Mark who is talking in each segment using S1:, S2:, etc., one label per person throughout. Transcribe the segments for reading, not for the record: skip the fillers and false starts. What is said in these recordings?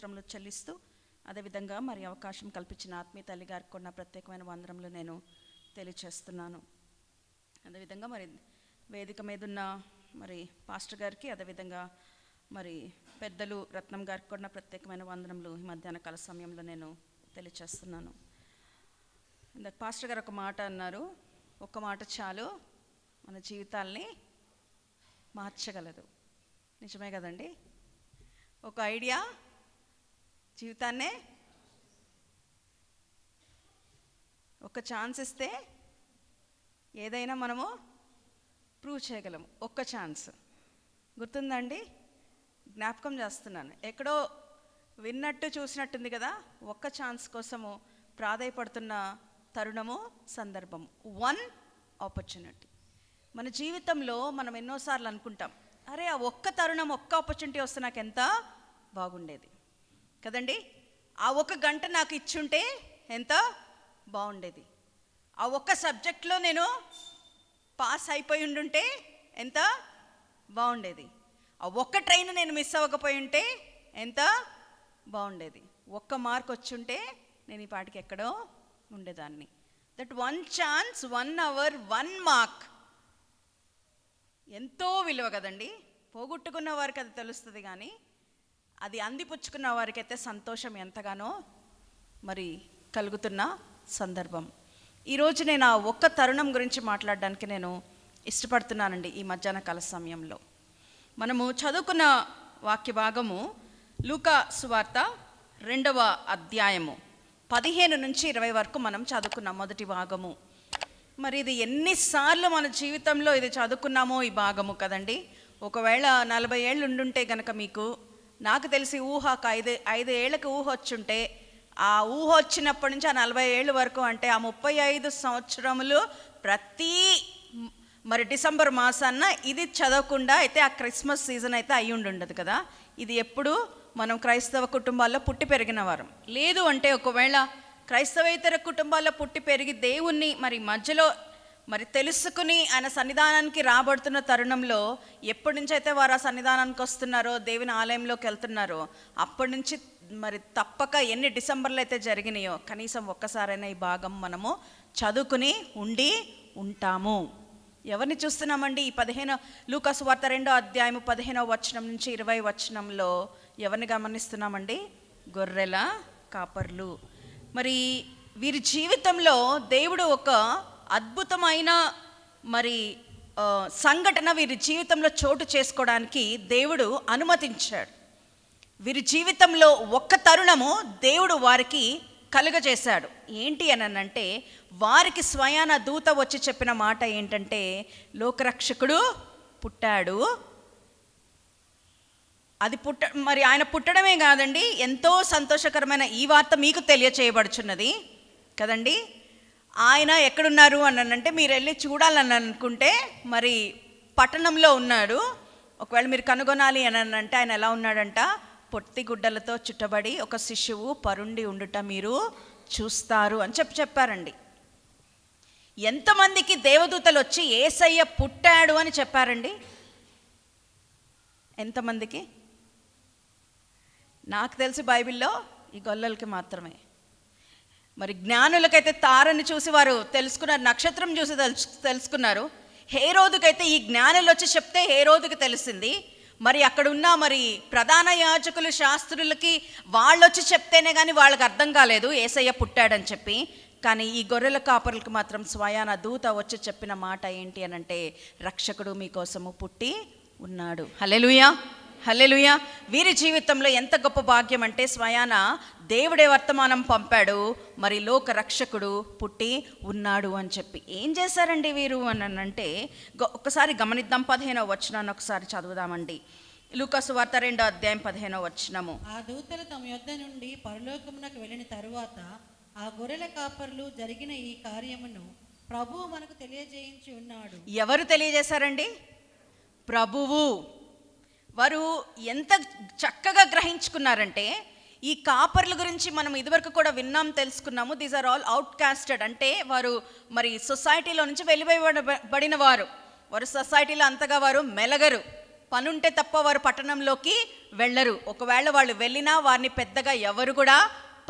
S1: స్తోత్రములు చెల్లిస్తూ, అదేవిధంగా మరి అవకాశం కల్పించిన ఆత్మీయ తల్లి గారికి కూడా ప్రత్యేకమైన వందనములు నేను తెలియచేస్తున్నాను. అదేవిధంగా మరి వేదిక మీద ఉన్న మరి పాస్టర్ గారికి, అదేవిధంగా మరి పెద్దలు రత్నం గారికి కూడా ప్రత్యేకమైన వందనములు ఈ మధ్యాహ్న కాల సమయంలో నేను తెలియచేస్తున్నాను. ఇందాక పాస్టర్ గారు ఒక మాట అన్నారు, ఒక్క మాట చాలు మన జీవితాల్ని మార్చగలదు. నిజమే కదండి? ఒక ఐడియా జీవితాన్నే, ఒక ఛాన్స్ ఇస్తే ఏదైనా మనము ప్రూవ్ చేయగలము. ఒక్క ఛాన్స్ గుర్తుందండి? జ్ఞాపకం చేస్తున్నాను, ఎక్కడో విన్నట్టు చూసినట్టుంది కదా. ఒక్క ఛాన్స్ కోసము ప్రాధాయపడుతున్న తరుణము, సందర్భం, వన్ ఆపర్చునిటీ. మన జీవితంలో మనం ఎన్నోసార్లు అనుకుంటాం, అరే ఆ ఒక్క తరుణం, ఒక్క ఆపర్చునిటీ వస్తే నాకు ఎంత బాగుండేది కదండి. ఆ ఒక్క గంట నాకు ఇచ్చుంటే ఎంత బాగుండేది. ఆ ఒక్క సబ్జెక్ట్లో నేను పాస్ అయిపోయి ఉండుంటే ఎంత బాగుండేది. ఆ ఒక్క ట్రైన్ నేను మిస్ అవ్వకపోయి ఉంటే ఎంత బాగుండేది. ఒక్క మార్క్ వచ్చుంటే నేను ఈ పాటికి ఎక్కడో ఉండేదాన్ని. That one chance, 1 hour, 1 mark ఎంతో విలువ కదండి. పోగొట్టుకున్న వారికి అది తెలుస్తుంది, కానీ అది అందిపుచ్చుకున్న వారికి అయితే సంతోషం ఎంతగానో మరి కలుగుతున్న సందర్భం. ఈరోజు నేను ఆ ఒక్క తరుణం గురించి మాట్లాడడానికి నేను ఇష్టపడుతున్నానండి. ఈ మధ్యాహ్న కాల సమయంలో మనము చదువుకున్న వాక్య భాగము లూకా సువార్త 2వ అధ్యాయము 15 నుంచి 20 వరకు మనం చదువుకున్నాం. మొదటి భాగము. మరి ఇది ఎన్నిసార్లు మన జీవితంలో ఇది చదువుకున్నామో ఈ భాగము కదండి. ఒకవేళ 40 ఏళ్ళు ఉండుంటే కనుక మీకు, నాకు తెలిసి ఊహకు 5 ఏళ్ళకి ఊహ వచ్చుంటే, ఆ ఊహ వచ్చినప్పటి నుంచి ఆ 40 ఏళ్ళ వరకు, అంటే ఆ 35 సంవత్సరములు ప్రతి మరి డిసెంబర్ మాసాన్న ఇది చదవకుండా అయితే ఆ క్రిస్మస్ సీజన్ అయితే అయ్యి ఉండదు కదా. ఇది ఎప్పుడు మనం క్రైస్తవ కుటుంబాల్లో పుట్టి పెరిగిన వారం. లేదు అంటే ఒకవేళ క్రైస్తవేతర కుటుంబాల్లో పుట్టి పెరిగి దేవుణ్ణి మరి మధ్యలో మరి తెలుసుకుని ఆయన సన్నిధానానికి రాబడుతున్న తరుణంలో ఎప్పటి నుంచి అయితే వారు ఆ సన్నిధానానికి వస్తున్నారో, దేవుని ఆలయంలోకి వెళ్తున్నారో, అప్పటి నుంచి మరి తప్పక ఎన్ని డిసెంబర్లు అయితే జరిగినాయో కనీసం ఒక్కసారైనా ఈ భాగం మనము చదువుకుని ఉండి ఉంటాము. ఎవరిని చూస్తున్నామండి? ఈ 15 లూకా సువార్త 2వ అధ్యాయము 15వ వచనం నుంచి 20వ వచనంలో ఎవరిని గమనిస్తున్నామండి? గొర్రెల కాపర్లు. మరి వీరి జీవితంలో దేవుడు ఒక అద్భుతమైన మరి సంఘటన వీరి జీవితంలో చోటు చేసుకోవడానికి దేవుడు అనుమతించాడు. వీరి జీవితంలో ఒక్క తరుణము దేవుడు వారికి కలుగజేశాడు. ఏంటి అని అంటే, వారికి స్వయాన దూత వచ్చి చెప్పిన మాట ఏంటంటే, లోకరక్షకుడు పుట్టాడు. అది మరి ఆయన పుట్టడమే కాదండి, ఎంతో సంతోషకరమైన ఈ వార్త మీకు తెలియచేయబడుచున్నది కదండి. ఆయన ఎక్కడున్నారు అని అంటే, మీరు వెళ్ళి చూడాలని అనుకుంటే మరి పట్టణంలో ఉన్నాడు. ఒకవేళ మీరు కనుగొనాలి అని అంటే ఆయన ఎలా ఉన్నాడంట? పొత్తి గుడ్డలతో చుట్టబడి ఒక శిశువు పరుండి ఉండుట మీరు చూస్తారు అని చెప్పారండి. ఎంతమందికి దేవదూతలు వచ్చి యేసయ్య పుట్టాడు అని చెప్పారండి? ఎంతమందికి? నాకు తెలిసి బైబిల్లో ఈ గొల్లలకి మాత్రమే. మరి జ్ఞానులకైతే తారని చూసి వారు తెలుసుకున్నారు, నక్షత్రం చూసి తెలుసుకున్నారు. హేరోదుకైతే ఈ జ్ఞానులు వచ్చి చెప్తే హేరోదుకి తెలిసింది. మరి అక్కడ ఉన్న మరి ప్రధాన యాజకులు, శాస్త్రులకి వాళ్ళు వచ్చి చెప్తేనే కానీ వాళ్ళకి అర్థం కాలేదు యేసయ్య పుట్టాడని చెప్పి. కానీ ఈ గొర్రెల కాపరులకు మాత్రం స్వయాన దూత వచ్చి చెప్పిన మాట ఏంటి అని అంటే, రక్షకుడు మీకోసము పుట్టి ఉన్నాడు. హల్లెలూయా, హల్లెలూయా. వీరి జీవితంలో ఎంత గొప్ప భాగ్యం అంటే, స్వయాన దేవుడే వర్తమానం పంపాడు, మరి లోక రక్షకుడు పుట్టి ఉన్నాడు అని చెప్పి. ఏం చేశారండి వీరు అని అంటే, ఒక్కసారి గమనిద్దాం. 15వ వచనాన్ని ఒకసారి చదువుదామండి. లూకా సువార్త 2వ అధ్యాయం 15వ వచనము.
S2: ఆ దూతలు తమ యొద్ద నుండి పరలోకమునకు వెళ్ళిన తరువాత ఆ గొర్రెల కాపర్లు జరిగిన ఈ కార్యమును ప్రభువు మనకు తెలియజేయించి ఉన్నాడు.
S1: ఎవరు తెలియజేశారండి? ప్రభువు. వారు ఎంత చక్కగా గ్రహించుకున్నారంటే, ఈ కాపర్ల గురించి మనం ఇదివరకు కూడా విన్నాం, తెలుసుకున్నాము. దీస్ ఆర్ ఆల్ అవుట్ కాస్టెడ్, అంటే వారు మరి సొసైటీలో నుంచి వెలివేయబడిన వారు. వారు సొసైటీలో అంతగా వారు మెలగరు. పనుంటే తప్ప వారు పట్టణంలోకి వెళ్ళరు. ఒకవేళ వాళ్ళు వెళ్ళినా వారిని పెద్దగా ఎవరు కూడా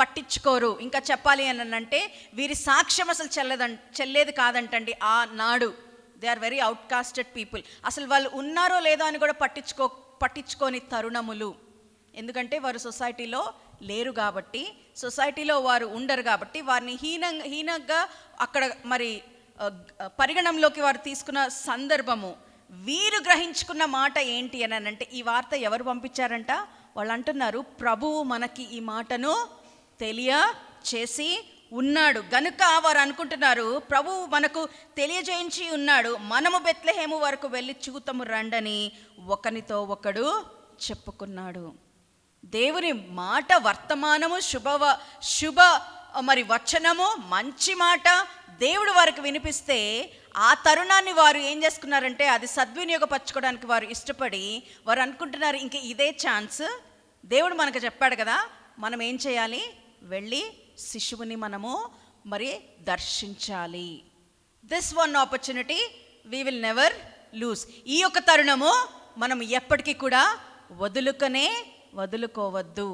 S1: పట్టించుకోరు. ఇంకా చెప్పాలి అని అంటే వీరి సాక్ష్యం అసలు చెల్లేది కాదంటండి ఆ నాడు. They are very outcasted people. అసలు వాళ్ళు ఉన్నారో లేదో అని కూడా పట్టించుకోని తరుణములు. ఎందుకంటే వారు సొసైటీలో లేరు కాబట్టి, సొసైటీలో వారు ఉండరు కాబట్టి వారిని హీనంగా అక్కడ మరి పరిగణంలోకి వారు తీసుకున్న సందర్భము. వీరు గ్రహించుకున్న మాట ఏంటి అని అంటే, ఈ వార్త ఎవరు పంపించారంట? వాళ్ళు అంటున్నారు, ప్రభువు మనకి ఈ మాటను తెలియచేసి ఉన్నాడు గనుక వారు అనుకుంటున్నారు, ప్రభువు మనకు తెలియజేయించి ఉన్నాడు, మనము బెత్లెహేము వరకు వెళ్ళి చూతము రండని ఒకనితో ఒకడు చెప్పుకున్నాడు. దేవుని మాట, వర్తమానము, శుభ మరి వచనము, మంచి మాట దేవుడు వారికి వినిపిస్తే ఆ తరుణాన్ని వారు ఏం చేసుకున్నారంటే అది సద్వినియోగపరచుకోవడానికి వారు ఇష్టపడి వారు అనుకుంటున్నారు, ఇంక ఇదే ఛాన్స్, దేవుడు మనకు చెప్పాడు కదా, మనం ఏం చేయాలి, వెళ్ళి శిశువుని మనము మరి దర్శించాలి. This one opportunity we will never loose. ఈ యొక్క తరుణము మనం ఎప్పటికీ కూడా వదులుకోవద్దు.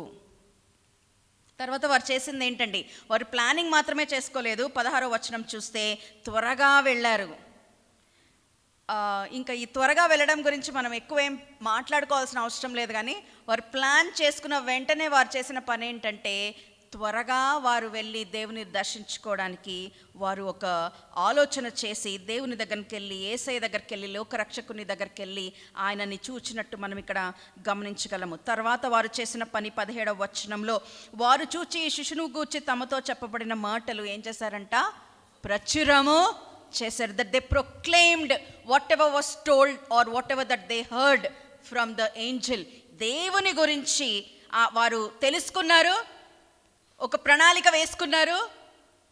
S1: తర్వాత వారు చేసింది ఏంటండి, వారు ప్లానింగ్ మాత్రమే చేసుకోలేదు. 16వ వచనం చూస్తే త్వరగా వెళ్ళారు. ఇంకా ఈ త్వరగా వెళ్ళడం గురించి మనం ఎక్కువ ఏం మాట్లాడుకోవాల్సిన అవసరం లేదు, కానీ వారు ప్లాన్ చేసుకున్న వెంటనే వారు చేసిన పని ఏంటంటే త్వరగా వారు వెళ్ళి దేవుని దర్శించుకోవడానికి వారు ఒక ఆలోచన చేసి దేవుని దగ్గరికి వెళ్ళి, యేసయ్య దగ్గరికి వెళ్ళి, లోకరక్షకుని దగ్గరికి వెళ్ళి ఆయనని చూచినట్టు మనం ఇక్కడ గమనించగలము. తర్వాత వారు చేసిన పని 17వ వచనంలో, వారు చూచి ఈ శిశువును గూర్చి తమతో చెప్పబడిన మాటలు ఏం చేశారంట, ప్రచురము చేశారు. That they proclaimed whatever was told or whatever that they heard from the angel. దేవుని గురించి వారు తెలుసుకున్నారు, ఒక ప్రణాళిక వేసుకున్నారు,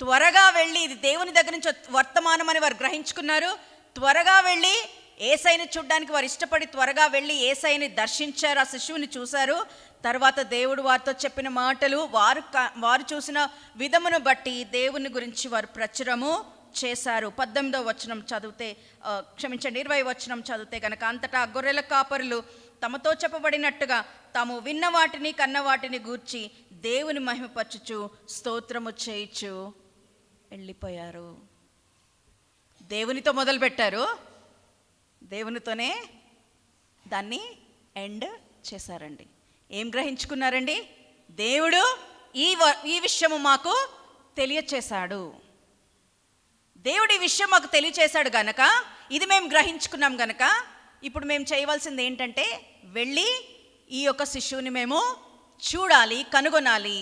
S1: త్వరగా వెళ్ళి ఇది దేవుని దగ్గర నుంచి వర్తమానం అని వారు గ్రహించుకున్నారు. త్వరగా వెళ్ళి యేసయ్యని చూడడానికి వారు ఇష్టపడి త్వరగా వెళ్ళి యేసయ్యని దర్శించారు, ఆ శిశువుని చూశారు. తర్వాత దేవుడు వారితో చెప్పిన మాటలు, వారు చూసిన విధమును బట్టి దేవుని గురించి వారు ప్రచురము చేశారు. 18వ వచనం చదివితే 20వ వచనం చదివితే కనుక, అంతటా గొర్రెల కాపరులు తమతో చెప్పబడినట్టుగా తాము విన్న వాటిని కన్న వాటిని గూర్చి దేవుని మహిమపరచుచు స్తోత్రము చేయుచు వెళ్ళిపోయారు. దేవునితో మొదలుపెట్టారు, దేవునితోనే దాన్ని ఎండ్ చేశారండి. ఏం గ్రహించుకున్నారండి, దేవుడు ఈ విషయము మాకు తెలియచేశాడు, దేవుడు ఈ విషయం మాకు తెలియచేశాడు గనక, ఇది మేము గ్రహించుకున్నాం గనక ఇప్పుడు మేము చేయవలసింది ఏంటంటే వెళ్ళి ఈ యొక్క శిశువుని మేము చూడాలి, కనుగొనాలి,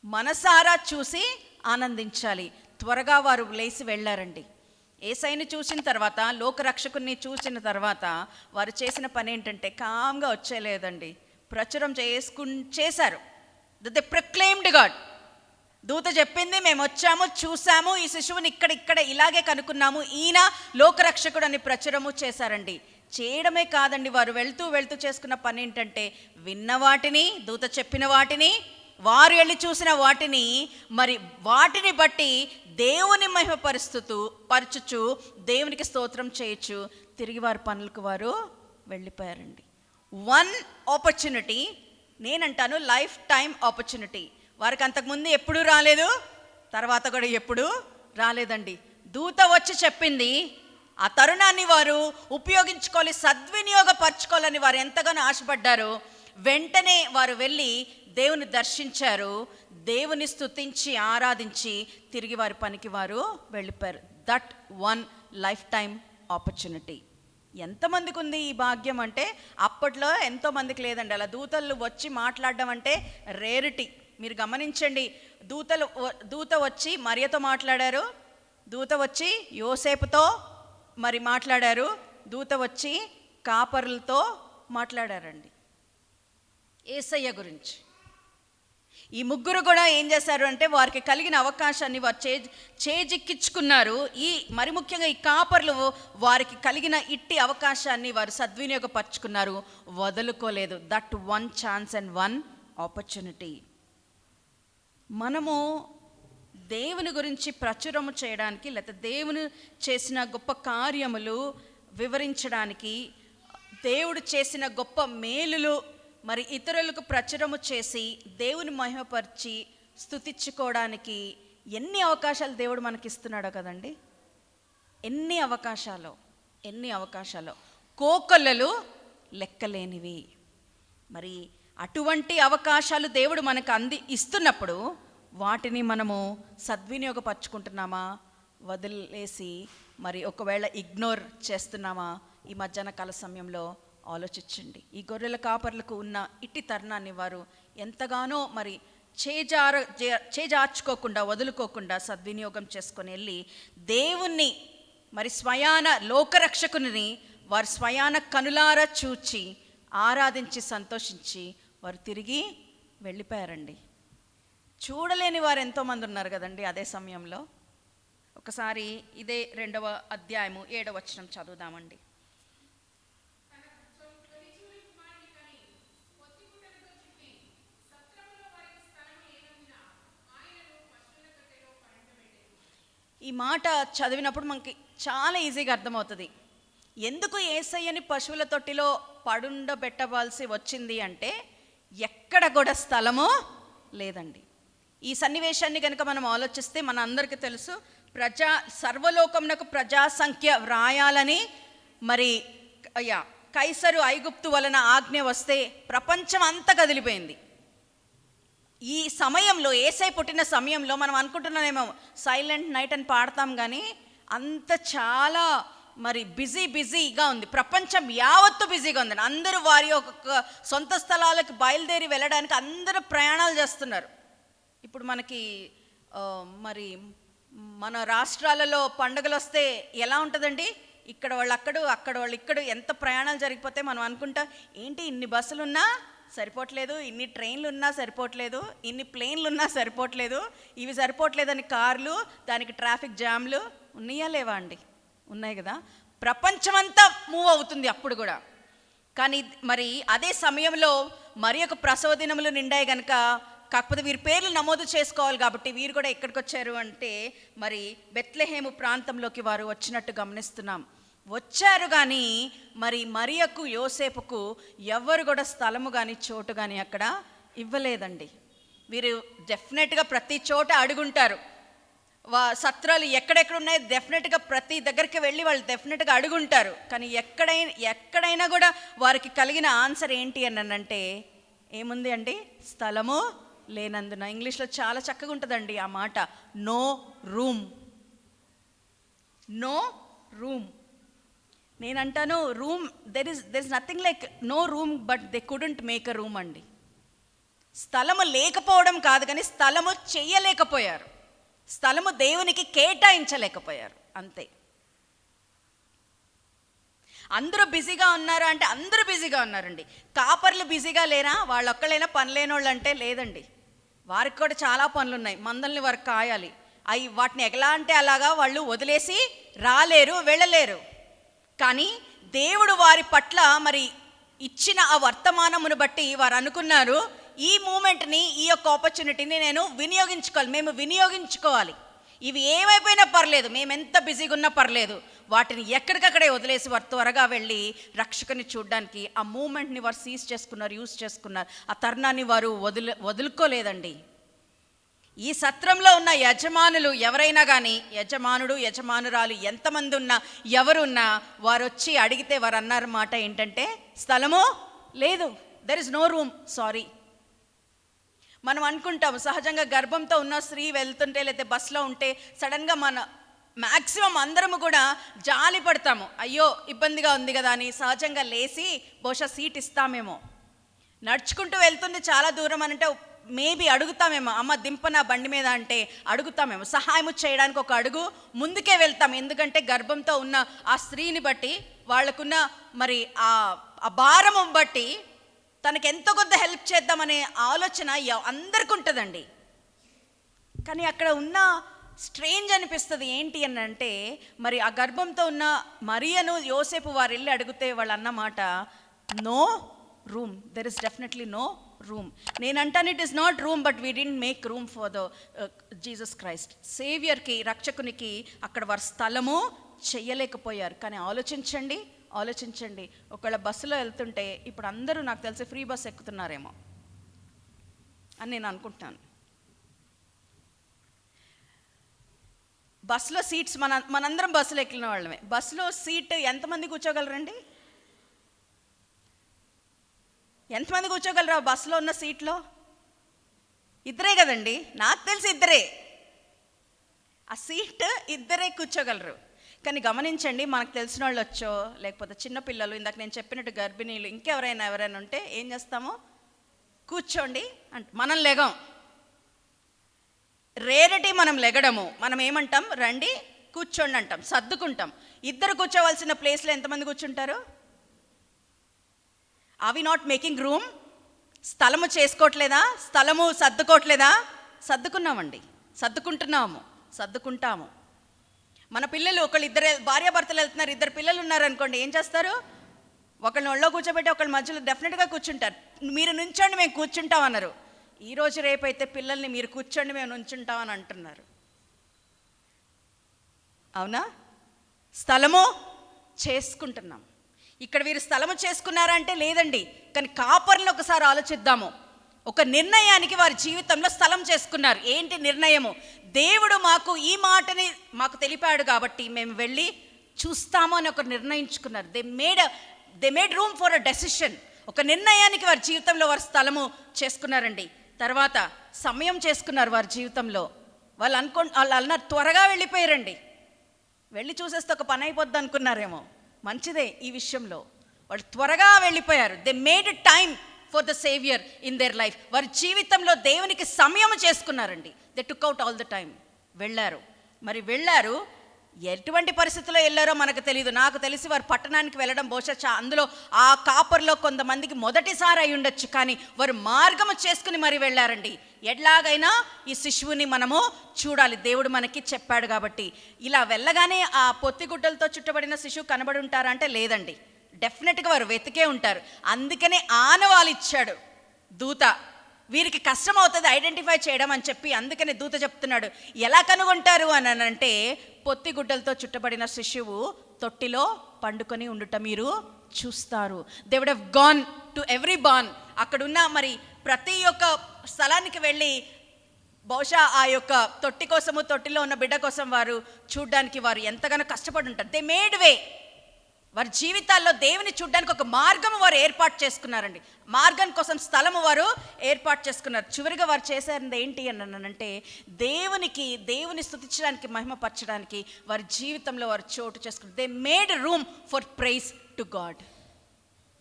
S1: మనసారా చూసి ఆనందించాలి. త్వరగా వారు లేచి వెళ్ళారండి. యేసయ్యని చూసిన తర్వాత, లోకరక్షకుని చూసిన తర్వాత వారు చేసిన పని ఏంటంటే కామ్గా వచ్చేలేదండి, ప్రచురం చేశారు. They proclaimed God. దూత చెప్పింది, మేము వచ్చాము, చూసాము, ఈ శిశువుని ఇక్కడ ఇలాగే కనుక్కున్నాము, ఈయన లోకరక్షకుడు అని ప్రచురము చేశారండి. చేయడమే కాదండి, వారు వెళ్తూ చేసుకున్న పని ఏంటంటే విన్న వాటిని, దూత చెప్పిన వాటిని, వారు వెళ్ళి చూసిన వాటిని, మరి వాటిని బట్టి దేవుని పరచుచు దేవునికి స్తోత్రం చేయొచ్చు తిరిగి వారి పనులకు వారు వెళ్ళిపోయారండి. వన్ ఆపర్చునిటీ, నేనంటాను లైఫ్ టైం ఆపర్చునిటీ. వారికి అంతకుముందు ఎప్పుడూ రాలేదు, తర్వాత కూడా ఎప్పుడూ రాలేదండి. దూత వచ్చి చెప్పింది, ఆ తరుణాన్ని వారు ఉపయోగించుకోవాలి, సద్వినియోగపరచుకోవాలని వారు ఎంతగానో ఆశపడ్డారు. వెంటనే వారు వెళ్ళి దేవుని దర్శించారు, దేవుని స్తుతించి ఆరాధించి తిరిగి వారి పనికి వారు వెళ్ళిపోయారు. That one life time opportunity. ఎంతమందికి ఉంది ఈ భాగ్యం అంటే, అప్పట్లో ఎంతోమందికి లేదండి. అలా దూతలు వచ్చి మాట్లాడడం అంటే రేరిటీ. మీరు గమనించండి, దూత వచ్చి మరియతో మాట్లాడారు, దూత వచ్చి యోసేపుతో మరి మాట్లాడారు, దూత వచ్చి కాపరులతో మాట్లాడారండి యేసయ్య గురించి. ఈ ముగ్గురు కూడా ఏం చేశారు అంటే వారికి కలిగిన అవకాశాన్ని వారు చేజిక్కించుకున్నారు. మరి ముఖ్యంగా ఈ కాపర్లు వారికి కలిగిన ఇట్టి అవకాశాన్ని వారు సద్వినియోగపరచుకున్నారు, వదులుకోలేదు. That one chance and one opportunity. మనము దేవుని గురించి ప్రచురము చేయడానికి, లేకపోతే దేవుని చేసిన గొప్ప కార్యములు వివరించడానికి, దేవుడు చేసిన గొప్ప మేలులు మరి ఇతరులకు ప్రచురము చేసి దేవుని మహిమపరిచి స్తుతించుకోవడానికి ఎన్ని అవకాశాలు దేవుడు మనకిస్తున్నాడో కదండి. ఎన్ని అవకాశాలు కోకొల్లలు లెక్కలేనివి. మరి అటువంటి అవకాశాలు దేవుడు మనకు ఇస్తున్నప్పుడు వాటిని మనము సద్వినియోగపరచుకుంటున్నామా, వదిలేసి మరి ఒకవేళ ఇగ్నోర్ చేస్తున్నామా? ఈ మధ్యాహ్న కాల సమయంలో ఆలోచించండి. ఈ గొర్రెల కాపర్లకు ఉన్న ఇట్టి తరుణాన్ని వారు ఎంతగానో మరి చేజార్చుకోకుండా వదులుకోకుండా సద్వినియోగం చేసుకొని వెళ్ళి దేవుణ్ణి మరి స్వయాన లోకరక్షకుని వారు స్వయాన కనులారా చూచి ఆరాధించి సంతోషించి వారు తిరిగి వెళ్ళిపోయారండి. చూడలేని వారు ఎంతోమంది ఉన్నారు కదండి అదే సమయంలో. ఒకసారి ఇదే 2వ అధ్యాయము 7వ వచనం చదువుదామండి. ఈ మాట చదివినప్పుడు మనకి చాలా ఈజీగా అర్థమవుతుంది. ఎందుకు యేసయ్యని పశువుల తొట్టిలో పడుండబెట్టవలసి వచ్చింది అంటే ఎక్కడ కూడా స్థలము లేదండి. ఈ సన్నివేశాన్ని కనుక మనం ఆలోచిస్తే మన అందరికీ తెలుసు, సర్వలోకమునకు ప్రజా సంఖ్య వ్రాయాలని మరి కైసరు ఐగుప్తు వలన ఆజ్ఞ వస్తే ప్రపంచం అంతా కదిలిపోయింది. ఈ సమయంలో యేసయ్య పుట్టిన సమయంలో మనం అనుకుంటున్నామేమో సైలెంట్ నైట్ అని పాడతాం, కానీ అంత చాలా మరి బిజీగా ఉంది. ప్రపంచం యావత్తు బిజీగా ఉంది. అందరూ వారి యొక్క సొంత స్థలాలకు బయలుదేరి వెళ్ళడానికి అందరూ ప్రయాణాలు చేస్తున్నారు. ఇప్పుడు మనకి మరి మన రాష్ట్రాలలో పండుగలు వస్తే ఎలా ఉంటుందండి? ఇక్కడ వాళ్ళు అక్కడ వాళ్ళు ఇక్కడ ఎంత ప్రయాణాలు జరిగిపోతే మనం అనుకుంటా, ఏంటి ఇన్ని బస్సులు ఉన్నా సరిపోవట్లేదు, ఇన్ని ట్రైన్లు ఉన్నా సరిపోవట్లేదు, ఇన్ని ప్లేన్లు ఉన్నా సరిపోవట్లేదు, ఇవి సరిపోవట్లేదని కార్లు, దానికి ట్రాఫిక్ జామ్లు ఉన్నాయా లేవా అండి? ఉన్నాయి కదా. ప్రపంచమంతా మూవ్ అవుతుంది అప్పుడు కూడా. కానీ మరి అదే సమయంలో మరి ఒక ప్రసవ దినములు నిండాయి కనుక, కాకపోతే వీరి పేర్లు నమోదు చేసుకోవాలి కాబట్టి వీరు కూడా ఎక్కడికి వచ్చారు అంటే మరి బెత్లెహేము ప్రాంతంలోకి వారు వచ్చినట్టు గమనిస్తున్నాం. వచ్చారు కానీ మరి మరియకు యోసేపుకు ఎవరు కూడా స్థలము కానీ చోటు కానీ అక్కడ ఇవ్వలేదండి. వీరు డెఫినెట్గా ప్రతి చోట అడుగుంటారు. సత్రాలు ఎక్కడెక్కడ ఉన్నాయో డెఫినెట్గా ప్రతి దగ్గరికి వెళ్ళి వాళ్ళు డెఫినెట్గా అడుగుంటారు. కానీ ఎక్కడైనా కూడా వారికి కలిగిన ఆన్సర్ ఏంటి అని అంటే ఏముంది అండి? స్థలము లేనందున. ఇంగ్లీష్లో చాలా చక్కగా ఉంటుందండి ఆ మాట, నో రూమ్. No room. నేనంటాను room, there is nothing like no room, but they couldn't make a room అండి. స్థలము లేకపోవడం కాదు, కానీ స్థలము చెయ్యలేకపోయారు, స్థలము దేవునికి కేటాయించలేకపోయారు, అంతే. అందరూ బిజీగా ఉన్నారా అంటే అందరూ బిజీగా ఉన్నారండి. కాపర్లు బిజీగా లేరా? వాళ్ళు ఒక్కళ్ళైనా పని లేని వాళ్ళు అంటే లేదండి. వారికి కూడా చాలా పనులు ఉన్నాయి. మందల్ని వారికి కాయాలి. వాటిని ఎలా అంటే అలాగా వాళ్ళు వదిలేసి రాలేరు, వెళ్ళలేరు. కానీ దేవుడు వారి పట్ల మరి ఇచ్చిన ఆ వర్తమానమును బట్టి వారు అనుకున్నారు, ఈ మూమెంట్ని, ఈ యొక్క ఆపర్చునిటీని నేను మేము వినియోగించుకోవాలి. ఇవి ఏమైపోయినా పర్లేదు, మేము ఎంత బిజీగా ఉన్నా పర్లేదు, వాటిని ఎక్కడికక్కడే వదిలేసి వారు త్వరగా వెళ్ళి రక్షకుని చూడడానికి ఆ మూమెంట్ని వారు యూజ్ చేసుకున్నారు. ఆ తరుణాన్ని వారు వదులుకోలేదండి. ఈ సత్రంలో ఉన్న యజమానులు ఎవరైనా కానీ, యజమానుడు యజమానురాలు ఎంతమంది ఉన్నా ఎవరున్నా వారు వచ్చి అడిగితే వారు అన్నారు మాట ఏంటంటే, స్థలము లేదు, there is no room, sorry. మనం అనుకుంటాం సహజంగా గర్భంతో ఉన్న స్త్రీ వెళ్తుంటే లేకపోతే బస్సులో ఉంటే సడన్గా మ్యాక్సిమం అందరము కూడా జాలి పడతాము, అయ్యో ఇబ్బందిగా ఉంది కదా అని సహజంగా లేచి బహుశా సీట్ ఇస్తామేమో. నడుచుకుంటూ వెళ్తుంది చాలా దూరం అని అంటే మేబీ అడుగుతామేమో, అమ్మ దింపన బండి మీద అంటే అడుగుతామేమో, సహాయం చేయడానికి ఒక అడుగు ముందుకే వెళ్తాం. ఎందుకంటే గర్భంతో ఉన్న ఆ స్త్రీని బట్టి, వాళ్ళకున్న మరి ఆ భారము బట్టి తనకి ఎంతో కొంత హెల్ప్ చేద్దామనే ఆలోచన అందరికీ ఉంటుందండి. కానీ అక్కడ ఉన్న స్ట్రేంజ్ అనిపిస్తుంది ఏంటి అని అంటే, మరి ఆ గర్భంతో ఉన్న మరియను యోసేపు వారు వెళ్ళి అడిగితే వాళ్ళు అన్నమాట, no room, there is definitely no room. నేనంటాను it is not room, but we didn't make room for the Jesus Christ. సేవియర్కి, రక్షకునికి అక్కడ వారు స్థలము చెయ్యలేకపోయారు. కానీ ఆలోచించండి, ఆలోచించండి, ఒకవేళ బస్సులో వెళ్తుంటే ఇప్పుడు అందరూ నాకు తెలిసి ఫ్రీ బస్ ఎక్కుతున్నారేమో అని నేను అనుకుంటున్నాను. బస్సులో సీట్స్ మనందరం బస్సులో ఎక్కిన వాళ్ళమే. బస్సులో సీట్ ఎంతమంది కూర్చోగలరండి? ఎంతమంది కూర్చోగలరా బస్సులో ఉన్న సీట్లో? ఇద్దరే కదండి, నాకు తెలిసి ఇద్దరే. ఆ సీట్ ఇద్దరే కూర్చోగలరు. కానీ గమనించండి, మనకు తెలిసిన వాళ్ళు వచ్చో లేకపోతే చిన్నపిల్లలు, ఇందాక నేను చెప్పినట్టు గర్భిణీలు, ఎవరైనా ఉంటే ఏం చేస్తాము? కూర్చోండి అంటే మనం లెగం. రేరటి మనం లెగడము. మనం ఏమంటాం? రండి కూర్చోండి అంటాం, సర్దుకుంటాం. ఇద్దరు కూర్చోవలసిన ప్లేస్లో ఎంతమంది కూర్చుంటారు? Are we not making room? స్థలము చేసుకోవట్లేదా? స్థలము సర్దుకోవట్లేదా? సర్దుకున్నామండి, సర్దుకుంటాము. మన పిల్లలు ఇద్దరు భార్యాభర్తలు వెళ్తున్నారు, ఇద్దరు పిల్లలు ఉన్నారనుకోండి, ఏం చేస్తారు? ఒకళ్ళని ఒళ్ళో కూర్చోబెట్టి ఒకళ్ళ మధ్యలో డెఫినెట్గా కూర్చుంటారు. మీరు నుంచోండి మేము కూర్చుంటాం అన్నారు. ఈరోజు రేపైతే పిల్లల్ని మీరు కూర్చోండి మేము నుంచుంటాం అని అంటున్నారు. అవునా? స్థలము చేసుకుంటున్నాం. ఇక్కడ వీరు స్థలము చేసుకున్నారా అంటే లేదండి. కానీ కాపర్లను ఒకసారి ఆలోచిద్దాము. ఒక నిర్ణయానికి వారి జీవితంలో స్థలం చేసుకున్నారు. ఏంటి నిర్ణయము? దేవుడు ఈ మాటని మాకు తెలిపాడు కాబట్టి మేము వెళ్ళి చూస్తాము అని ఒక నిర్ణయించుకున్నారు. They made room for a decision. ఒక నిర్ణయానికి వారి జీవితంలో వారు స్థలము చేసుకున్నారండి. తర్వాత సమయం చేసుకున్నారు వారి జీవితంలో. వాళ్ళు అన్నారు త్వరగా వెళ్ళిపోయారండి. వెళ్ళి చూసేస్తే ఒక పని అయిపోద్ది అనుకున్నారేమో. మంచిదే ఈ విషయంలో. వాళ్ళు త్వరగా వెళ్ళిపోయారు. They made time for the saviour in their life. వారి జీవితంలో దేవునికి సమయం చేసుకున్నారండి. They took out all the time. వెళ్ళారు. ఎటువంటి పరిస్థితుల్లో వెళ్ళారో మనకు తెలియదు. నాకు తెలిసి వారు పట్టణానికి వెళ్ళడం బహుశా అందులో ఆ కాపర్లో కొంతమందికి మొదటిసారి అయి ఉండొచ్చు. కానీ వారు మార్గము చేసుకుని మరి వెళ్ళారండి. ఎట్లాగైనా ఈ శిశువుని మనము చూడాలి, దేవుడు మనకి చెప్పాడు కాబట్టి. ఇలా వెళ్ళగానే ఆ పొత్తిగుడ్డలతో చుట్టబడిన శిశువు కనబడి ఉంటారా అంటే లేదండి. డెఫినెట్గా వారు వెతికే ఉంటారు. అందుకనే ఆనవాళ్ళు ఇచ్చాడు దూత. వీరికి కష్టం అవుతుంది ఐడెంటిఫై చేయడం అని చెప్పి, అందుకనే దూత చెప్తున్నాడు. ఎలా కనుగొంటారు అని అంటే, పొత్తిగుడ్డలతో చుట్టబడిన శిశువు తొట్టిలో పండుకొని ఉండుట మీరు చూస్తారు. They would have gone to every barn. అక్కడున్న మరి ప్రతి ఒక్క స్థలానికి వెళ్ళి బహుశా ఆ యొక్క తొట్టిలో ఉన్న బిడ్డ కోసం వారు చూడ్డానికి వారు ఎంతగానో కష్టపడి ఉంటారు. దే మేడ్ వే. వారి జీవితాల్లో దేవుని చూడడానికి ఒక మార్గము వారు ఏర్పాటు చేసుకున్నారండి. మార్గం కోసం స్థలము వారు ఏర్పాటు చేసుకున్నారు. చివరిగా వారు చేశారు ఏంటి అని అంటే, దేవుని స్తుతించడానికి, మహిమపరచడానికి వారి జీవితంలో వారు చోటు చేసుకున్నారు. They made room for praise to God.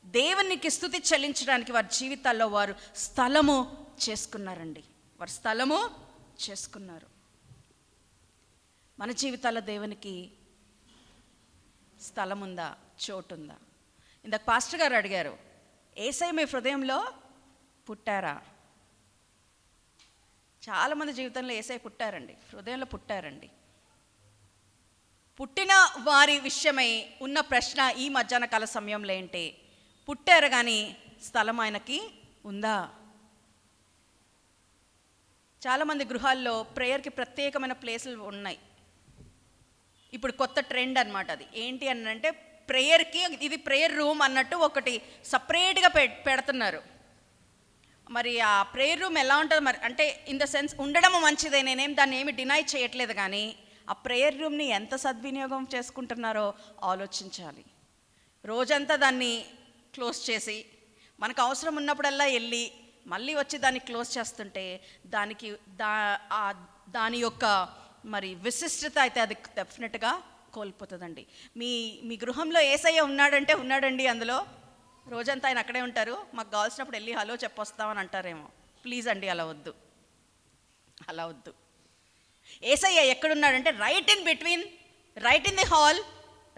S1: దేవునికి స్తుతి చెల్లించడానికి వారి జీవితాల్లో వారు స్థలము చేసుకున్నారండి. వారు స్థలము చేసుకున్నారు. మన జీవితాల్లో దేవునికి స్థలం ఉందా? చోటు ఉందా? ఇందాక పాస్టర్ గారు అడిగారు, యేసయ్య మీ హృదయంలో పుట్టారా? చాలామంది జీవితంలో యేసయ్య పుట్టారండి, హృదయంలో పుట్టారండి. పుట్టిన వారి విషయమై ఉన్న ప్రశ్న ఈ మధ్యాహ్న కాల సమయంలో ఏంటి? పుట్టారు కానీ స్థలం ఆయనకి ఉందా? చాలామంది గృహాల్లో ప్రేయర్కి ప్రత్యేకమైన ప్లేసులు ఉన్నాయి. ఇప్పుడు కొత్త ట్రెండ్ అనమాట. అది ఏంటి అని అంటే, ప్రేయర్కి ఇది ప్రేయర్ రూమ్ అన్నట్టు ఒకటి సపరేట్గా పెడుతున్నారు. మరి ఆ ప్రేయర్ రూమ్ ఎలా ఉంటుంది మరి అంటే, ఇన్ ద సెన్స్ ఉండడం మంచిదే, నేనేం దాన్ని ఏమి డినై చేయట్లేదు. కానీ ఆ ప్రేయర్ రూమ్ని ఎంత సద్వినియోగం చేసుకుంటున్నారో ఆలోచించాలి. రోజంతా దాన్ని క్లోజ్ చేసి మనకు అవసరం ఉన్నప్పుడల్లా వెళ్ళి మళ్ళీ వచ్చి దాన్ని క్లోజ్ చేస్తుంటే దాని యొక్క మరి విశిష్టత అయితే అది డెఫినెట్గా కోల్పోతుందండి. మీ గృహంలో యేసయ్య ఉన్నాడంటే ఉన్నాడండి. అందులో రోజంతా ఆయన అక్కడే ఉంటారు. మాకు కావాల్సినప్పుడు వెళ్ళి హలో చెప్పొస్తామని అంటారేమో. ప్లీజ్ అండి, అలా వద్దు. యేసయ్య ఎక్కడున్నాడంటే right in between, right in the hall,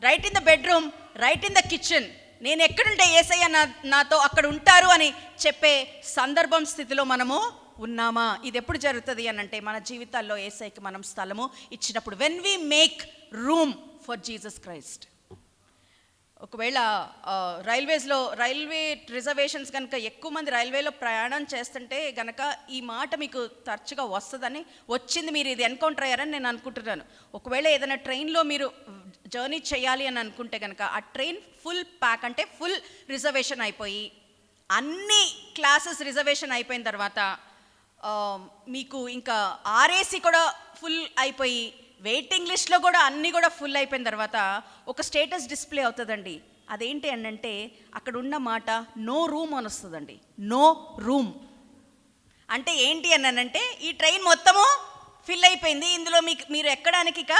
S1: right in the bedroom, right in the kitchen. నేను ఎక్కడుంటే యేసయ్య నాతో అక్కడ ఉంటారు అని చెప్పే సందర్భం, స్థితిలో మనము ఉన్నామా? ఇది ఎప్పుడు జరుగుతుంది అని అంటే, మన జీవితాల్లో యేసయ్యకి మనం స్థలము ఇచ్చినప్పుడు. When we make room for Jesus Christ. ఒకవేళ రైల్వే రిజర్వేషన్స్ కనుక ఎక్కువ మంది రైల్వేలో ప్రయాణం చేస్తుంటే గనక ఈ మాట మీకు తరచుగా వస్తుందని వచ్చింది, మీరు ఇది ఎన్కౌంటర్ అయ్యారని నేను అనుకుంటున్నాను. ఒకవేళ ఏదైనా ట్రైన్లో మీరు జర్నీ చేయాలి అని అనుకుంటే కనుక ఆ ట్రైన్ ఫుల్ ప్యాక్, అంటే ఫుల్ రిజర్వేషన్ అయిపోయి అన్ని క్లాసెస్ రిజర్వేషన్ అయిపోయిన తర్వాత మీకు ఇంకా ఆర్ఏసీ కూడా ఫుల్ అయిపోయి వెయిటింగ్ లిస్ట్లో కూడా అన్నీ కూడా ఫుల్ అయిపోయిన తర్వాత ఒక స్టేటస్ డిస్ప్లే అవుతుందండి. అదేంటి అంటే అక్కడ ఉన్న మాట నో రూమ్ అని వస్తుందండి. నో రూమ్ అంటే ఏంటి అంటే ఈ ట్రైన్ మొత్తము ఫిల్ అయిపోయింది, ఇందులో మీరు ఎక్కడానికి ఇక